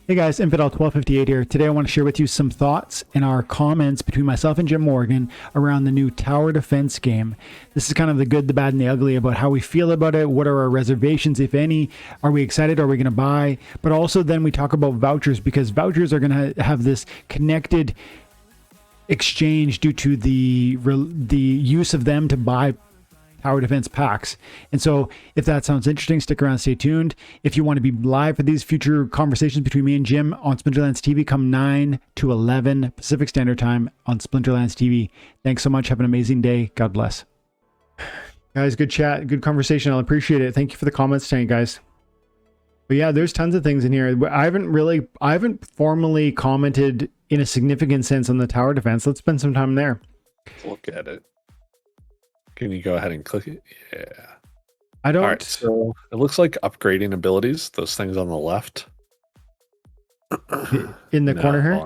Hey guys, Infidel1258 here. Today I want to share with you some thoughts and our comments between myself and Jim Morgan around the new tower defense game. This is kind of the good, the bad, and the ugly about how we feel about it. What are our reservations, if any? Are we excited? Are we going to buy? But also then we talk about vouchers, because vouchers are going to have this connected exchange due to the use of them to buy tower defense packs. And so if that sounds interesting, stick around, stay tuned. If you want to be live for these future conversations between me and Jim on Splinterlands TV, come 9 to 11 Pacific Standard Time on Splinterlands TV. Thanks so much. Have an amazing day. God bless. Guys, good chat, good conversation. I'll appreciate it. Thank you for the comments tonight, guys. But yeah, there's tons of things in here. I haven't formally commented in a significant sense on the tower defense. Let's spend some time there. Look at it. Can you go ahead and click it? Yeah. I don't. All right, so it looks like upgrading abilities, those things on the left. In the corner here?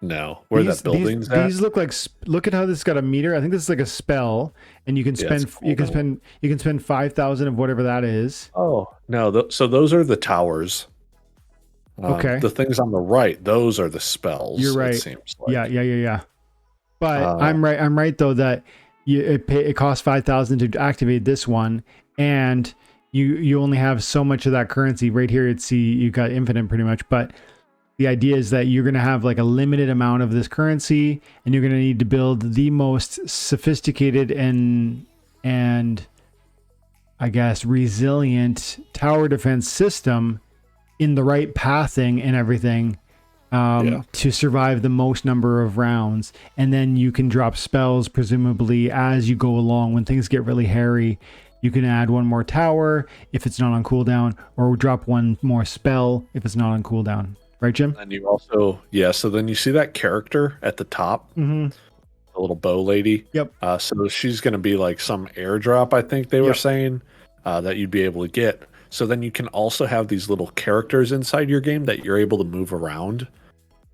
No. Where that building's at? These look like, look at how this got a meter. I think this is like a spell, and you can spend you can spend 5,000 of whatever that is. Oh, no. So those are the towers. Okay. The things on the right, those are the spells. You're right. It seems like. Yeah. But I'm right though that it costs 5,000 to activate this one, and you only have so much of that currency. Right here, you got infinite pretty much, but the idea is that you're going to have like a limited amount of this currency, and you're going to need to build the most sophisticated and I guess resilient tower defense system in the right pathing and everything to survive the most number of rounds. And then you can drop spells presumably as you go along. When things get really hairy, you can add one more tower if it's not on cooldown, or drop one more spell if it's not on cooldown. Right, Jim? And you also, so then you see that character at the top, the little bow lady. Yep. So she's going to be like some airdrop, I think they were saying, that you'd be able to get. So then you can also have these little characters inside your game that you're able to move around,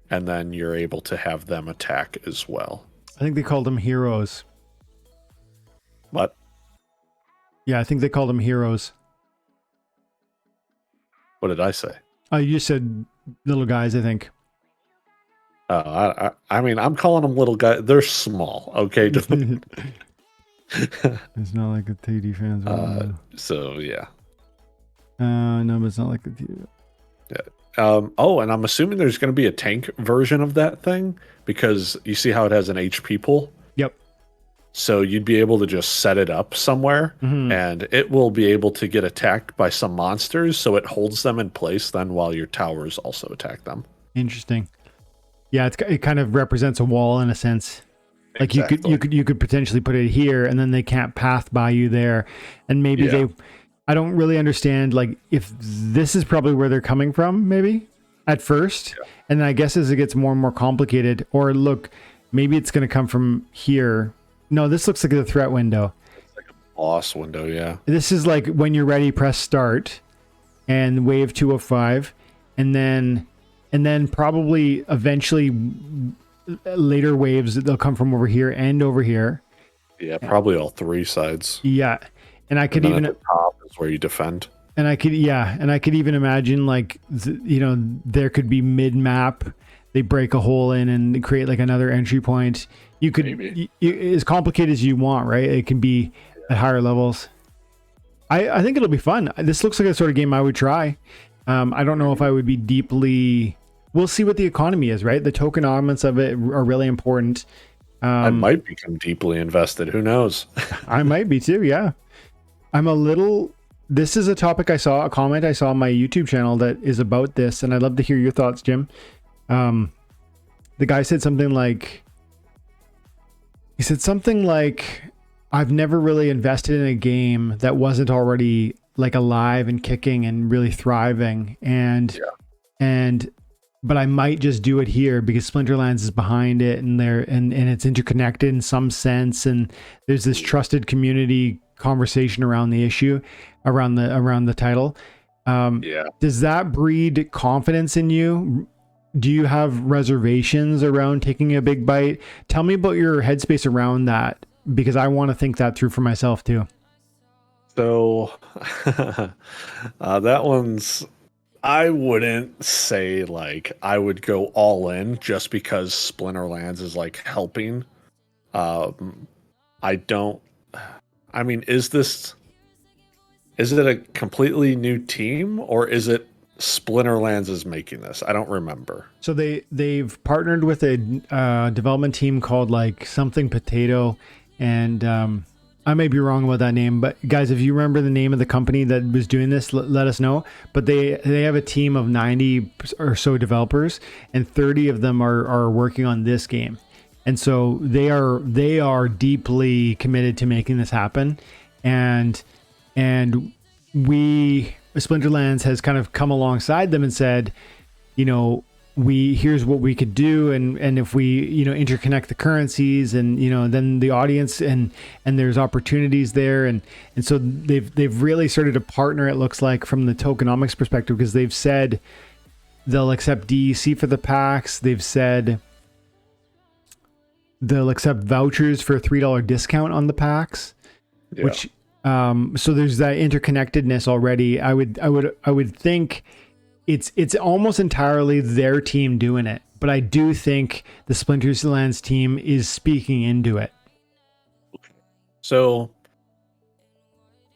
and then you're able to have them attack as well. I think they called them heroes. What? Yeah, I think they called them heroes. What did I say? You said little guys, I think. I mean, I'm calling them little guys. They're small, okay? It's not like the TD fans. So, yeah. No, but it's not like the TD. Yeah. And I'm assuming there's going to be a tank version of that thing, because you see how it has an HP pool? Yep. So you'd be able to just set it up somewhere, and it will be able to get attacked by some monsters, so it holds them in place then while your towers also attack them. Interesting. Yeah, it kind of represents a wall in a sense. Like exactly. you could potentially put it here, and then they can't path by you there, and maybe I don't really understand, like, if this is probably where they're coming from, maybe at first, and then I guess as it gets more and more complicated, or look, maybe it's going to come from here. No, this looks like the threat window. It's like a boss window, yeah. This is like when you're ready, press start, and wave 205, and then probably eventually later waves, they'll come from over here and over here. Yeah, probably all three sides. Yeah, and I could even at the top is where you defend. And I could even imagine, like, there could be mid-map, they break a hole in and create like another entry point. You could, as complicated as you want, right? It can be at higher levels. I think it'll be fun. This looks like a sort of game I would try. I don't know if I would be deeply. We'll see what the economy is, right? The tokenomics of it are really important. I might become deeply invested. Who knows? I might be too. Yeah, I'm a little. This is a topic I saw, a comment I saw on my YouTube channel that is about this, and I'd love to hear your thoughts, Jim. The guy said something like, I've never really invested in a game that wasn't already like alive and kicking and really thriving, but I might just do it here because Splinterlands is behind it, and it's interconnected in some sense, and there's this trusted community conversation around the issue, around the title. Does that breed confidence in you? Do you have reservations around taking a big bite? Tell me about your headspace around that, because I want to think that through for myself too. So that one's, I wouldn't say like I would go all in just because Splinterlands is like helping. Um, I don't. I mean, is it a completely new team or is it Splinterlands is making this? I don't remember. So they've partnered with a development team called like something Potato, and I may be wrong about that name, but guys, if you remember the name of the company that was doing this, let us know. But they have a team of 90 or so developers, and 30 of them are working on this game, and so they are deeply committed to making this happen, and Splinterlands has kind of come alongside them and said, here's what we could do, and if we interconnect the currencies, and then the audience and there's opportunities there, and so they've really started to partner, it looks like, from the tokenomics perspective, because they've said they'll accept DEC for the packs. They've said they'll accept vouchers for a $3 discount on the packs, which so there's that interconnectedness already. I would think it's almost entirely their team doing it, but I do think the Splinterlands team is speaking into it. So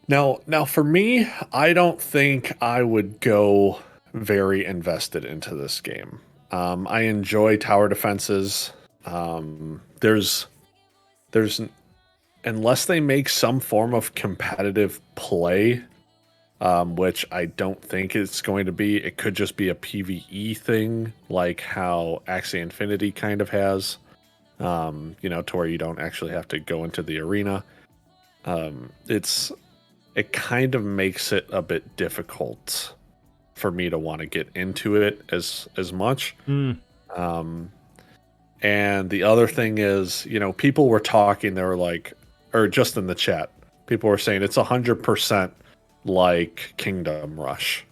now for me, I don't think I would go very invested into this game. I enjoy tower defenses. There's unless they make some form of competitive play, which I don't think it's going to be. It could just be a PvE thing, like how Axie Infinity kind of has, to where you don't actually have to go into the arena. It kind of makes it a bit difficult for me to want to get into it as much. And the other thing is, people were talking, they were like, or just in the chat, people were saying it's 100% like Kingdom Rush.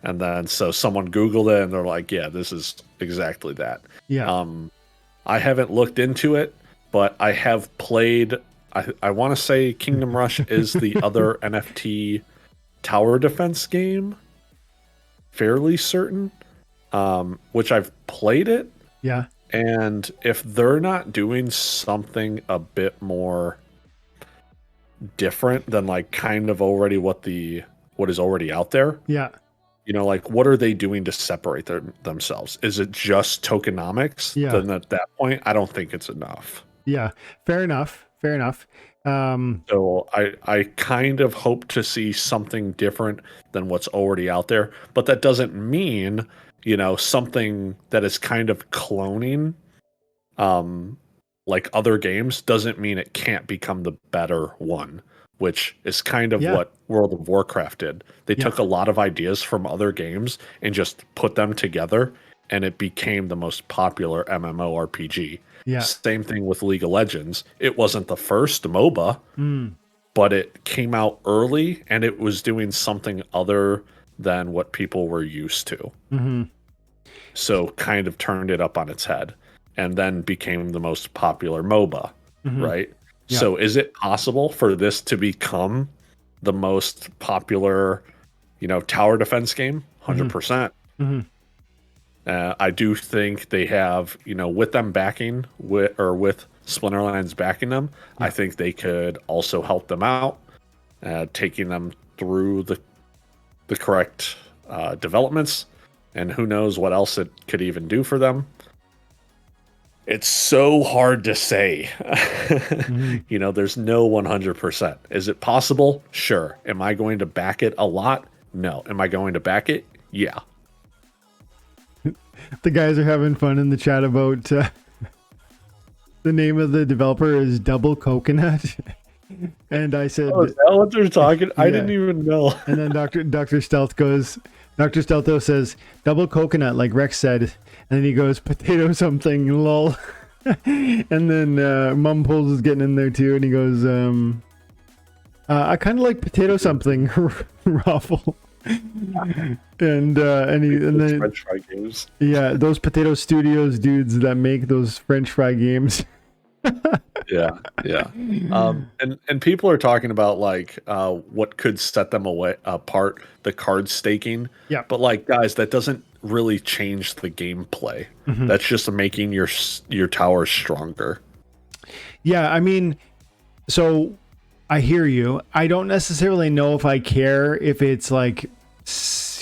And then so someone Googled it and they're like, yeah, this is exactly that. Yeah. I haven't looked into it, but I have played, I want to say Kingdom Rush is the other NFT tower defense game. Fairly certain. Which I've played it. Yeah. And if they're not doing something a bit more different than like kind of already what is already out there. Yeah. Like what are they doing to separate themselves? Is it just tokenomics? Yeah. Then at that point, I don't think it's enough. Yeah. Fair enough. So I kind of hope to see something different than what's already out there, but that doesn't mean, something that is kind of cloning, like other games, doesn't mean it can't become the better one, which is kind of what World of Warcraft did. They took a lot of ideas from other games and just put them together, and it became the most popular MMORPG. Yeah. Same thing with League of Legends. It wasn't the first MOBA, but it came out early, and it was doing something other than what people were used to. Mm-hmm. So kind of turned it up on its head, and then became the most popular MOBA, right? Yeah. So is it possible for this to become the most popular, tower defense game? 100%. I do think they have, with them backing, with Splinterlands backing them, I think they could also help them out, taking them through the correct developments, and who knows what else it could even do for them. It's so hard to say. There's no 100%. Is it possible? Sure. Am I going to back it a lot? No. Am I going to back it? Yeah. The guys are having fun in the chat about the name of the developer is Double Coconut. And I said, oh, is that what they're talking? Yeah. I didn't even know. And then Dr. Stealth says, Double Coconut, like Rex said. And then he goes, potato something, lol. And then Mum Pulls is getting in there too. And he goes, I kind of like potato something, Raffle. And then French fry games. Yeah, those Potato Studios dudes that make those French fry games. Yeah, yeah. And people are talking about like what could set them away apart, the card staking. Yeah. But like guys, that doesn't really change the gameplay. Mhm. That's just making your tower stronger. Yeah, I mean, so I hear you. I don't necessarily know if I care if it's like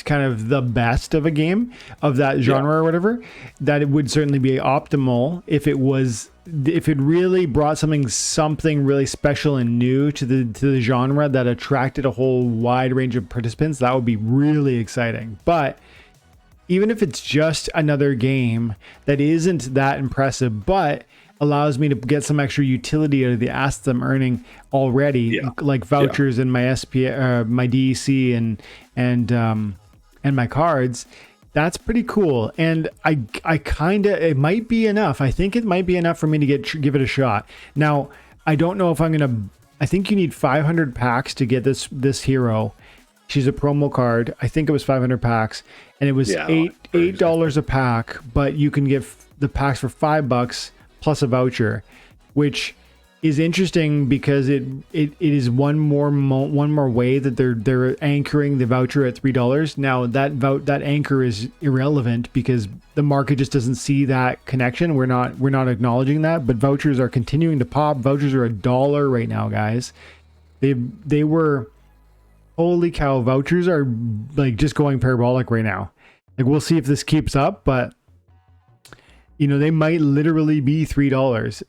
kind of the best of a game of that genre or whatever. That it would certainly be optimal if it was, if it really brought something really special and new to the genre that attracted a whole wide range of participants. That would be really exciting. But even if it's just another game that isn't that impressive, but allows me to get some extra utility out of the assets I'm earning already, like vouchers and my my DEC and my cards, that's pretty cool. And I kind of, it might be enough. I think it might be enough for me to give it a shot. Now, I don't know if I'm gonna. I think you need 500 packs to get this hero. She's a promo card. I think it was 500 packs, and it was $8 a pack. But you can get the packs for $5 plus a voucher, which is interesting because it is one more way that they're anchoring the voucher at $3. Now that anchor is irrelevant because the market just doesn't see that connection. We're not acknowledging that, but vouchers are continuing to pop. Vouchers are $1 right now, guys. They were, holy cow, vouchers are like just going parabolic right now. Like, we'll see if this keeps up, but you know, they might literally be $3.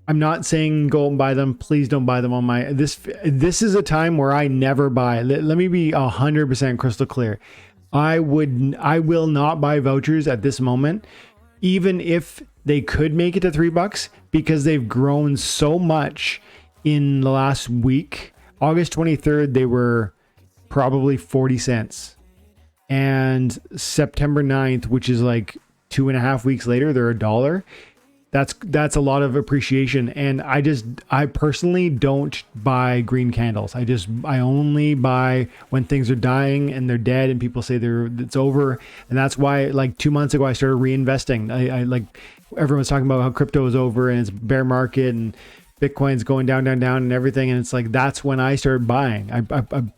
I'm not saying go and buy them. Please don't buy them on my, this is a time where I never buy. Let me be 100% crystal clear. I will not buy vouchers at this moment, even if they could make it to $3, because they've grown so much in the last week. August 23rd, they were probably 40 cents. And September 9th, which is like 2.5 weeks later, they're $1. That's a lot of appreciation. And I personally don't buy green candles. I only buy when things are dying and they're dead and people say it's over. And that's why, like 2 months ago, I started reinvesting. I like, everyone's talking about how crypto is over and it's bear market and Bitcoin's going down and everything. And it's like, that's when I started buying. I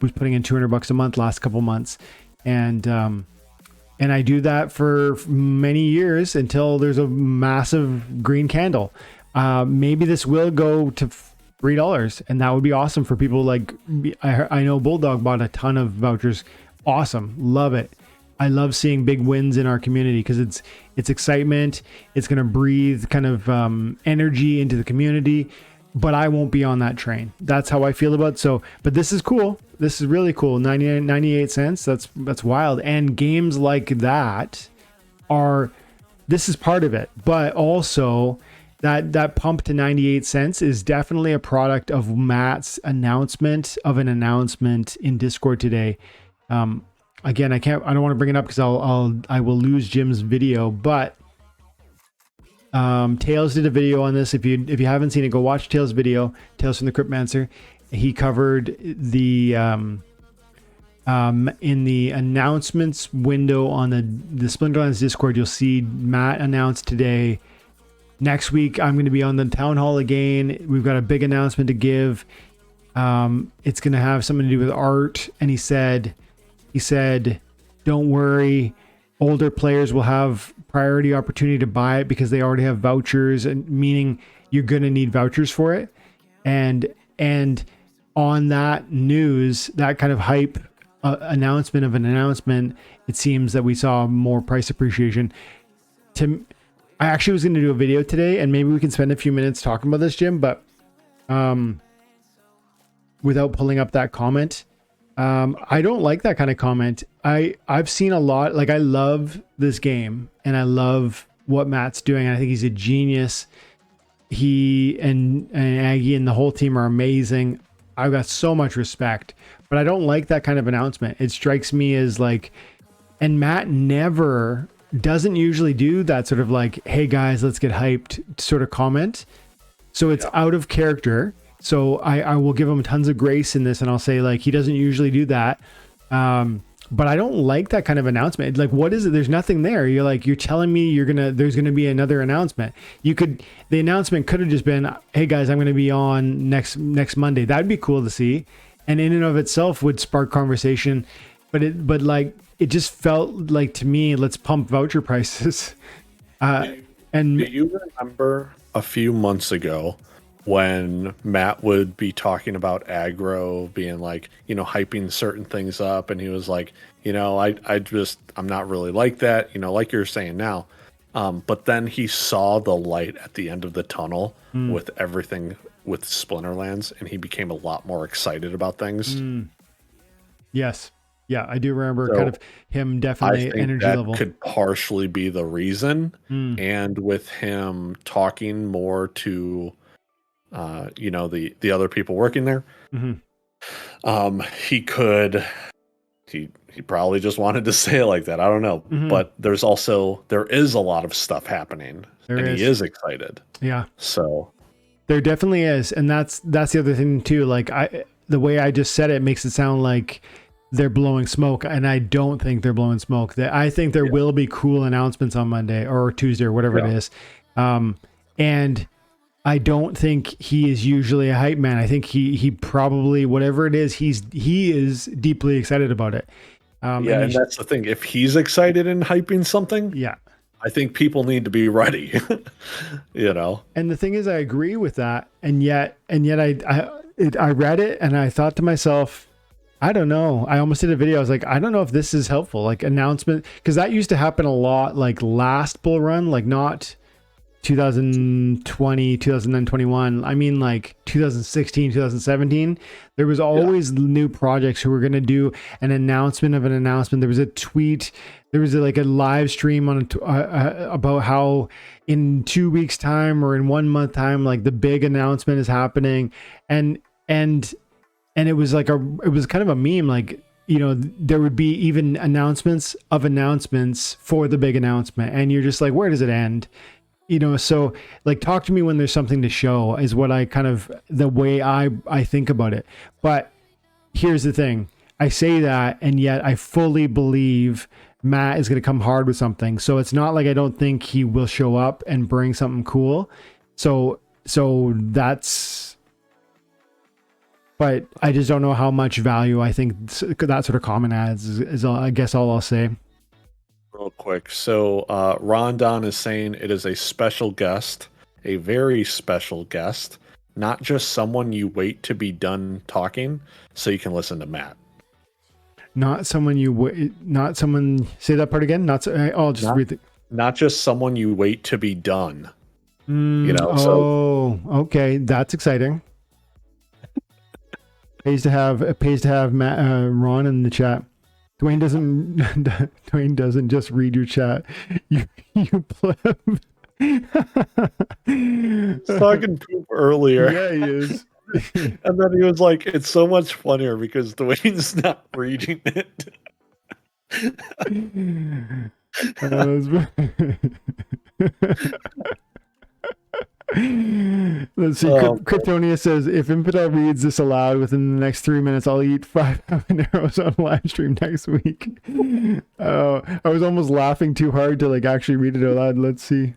was putting in $200 a month last couple months. And I do that for many years until there's a massive green candle. Maybe this will go to $3, and that would be awesome for people. Like, I know Bulldog bought a ton of vouchers. Awesome. Love it. I love seeing big wins in our community because it's excitement. It's going to breathe kind of energy into the community. But I won't be on that train. That's how I feel about it. So, but this is cool. This is really cool. 98 cents. That's wild. And games like that this is part of it. But also that pump to 98 cents is definitely a product of Matt's announcement in Discord today. Again, I don't want to bring it up because I will lose Jim's video, but Tails did a video on this. If you haven't seen it, go watch Tails' video. Tails from the Cryptmancer. He covered the in the announcements window on the Splinterlands Discord. You'll see Matt announced today. Next week, I'm going to be on the town hall again. We've got a big announcement to give. It's going to have something to do with art. And he said, don't worry. Older players will have priority opportunity to buy it because they already have vouchers, and meaning you're going to need vouchers for it. And on that news, that kind of hype announcement of an announcement, it seems that we saw more price appreciation. I actually was going to do a video today, and maybe we can spend a few minutes talking about this, Jim, but without pulling up that comment. I don't like that kind of comment. I've seen a lot. Like, I love this game and I love what Matt's doing. I think he's a genius. He and Aggie and the whole team are amazing. I've got so much respect, but I don't like that kind of announcement. It strikes me as like, and Matt doesn't usually do that sort of like, hey guys, let's get hyped sort of comment. So it's out of character. So I will give him tons of grace in this, and I'll say, like, he doesn't usually do that. but I don't like that kind of announcement. Like, what is it? There's nothing there. You're telling me there's gonna be another announcement. The announcement could have just been, hey guys, I'm gonna be on next Monday. That'd be cool to see, and in and of itself would spark conversation. But it just felt like to me, let's pump voucher prices. And do you remember a few months ago when Matt would be talking about aggro being like, hyping certain things up, and he was like, I'm not really like that, like you're saying now. But then he saw the light at the end of the tunnel with everything with Splinterlands, and he became a lot more excited about things. Yes. Yeah, I do remember kind of him definitely I think energy that level. could partially be the reason. And with him talking more to the other people working there, he probably just wanted to say it like that. I don't know. But there is a lot of stuff happening, he is excited. Yeah. So there definitely is. And that's the other thing too. Like the way I just said it makes it sound like they're blowing smoke, and I don't think they're blowing smoke. I think there will be cool announcements on Monday or Tuesday or whatever it is. And I don't think he is usually a hype man. I think he probably, whatever it is, he is deeply excited about it. And that's the thing. If he's excited and hyping something, I think people need to be ready. And the thing is, I agree with that, and yet I read it and I thought to myself, I don't know. I almost did a video. I was like, I don't know if this is helpful. Like announcement, because that used to happen a lot. Like last bull run, like not 2020, 2021. I mean, like 2016, 2017. There was always new projects who were going to do an announcement of an announcement. There was a tweet. There was a live stream on about how in 2 weeks' time or in 1 month time, like the big announcement is happening, and it was like it was kind of a meme, like, there would be even announcements of announcements for the big announcement. And you're just like, where does it end? So like, talk to me when there's something to show is what I kind of, the way I think about it. But here's the thing. I say that, and yet I fully believe Matt is going to come hard with something. So it's not like I don't think he will show up and bring something cool. So that's, but I just don't know how much value I think that sort of comment adds is I guess all I'll say. Real quick. So Rondon is saying it is a special guest, a very special guest, not just someone you wait to be done talking so you can listen to Matt. Not someone say that part again. Read it. Not just someone you wait to be done. Okay. That's exciting. Pays to have Matt, Ron in the chat. Dwayne doesn't just read your chat. You pleb. He's talking poop earlier. Yeah, he is. And then he was like, it's so much funnier because Dwayne's not reading it. Let's see. Kryptonia says, if Infidel reads this aloud within the next 3 minutes, I'll eat 5 habaneros on live stream next week. I was almost laughing too hard to actually read it out loud. Let's see.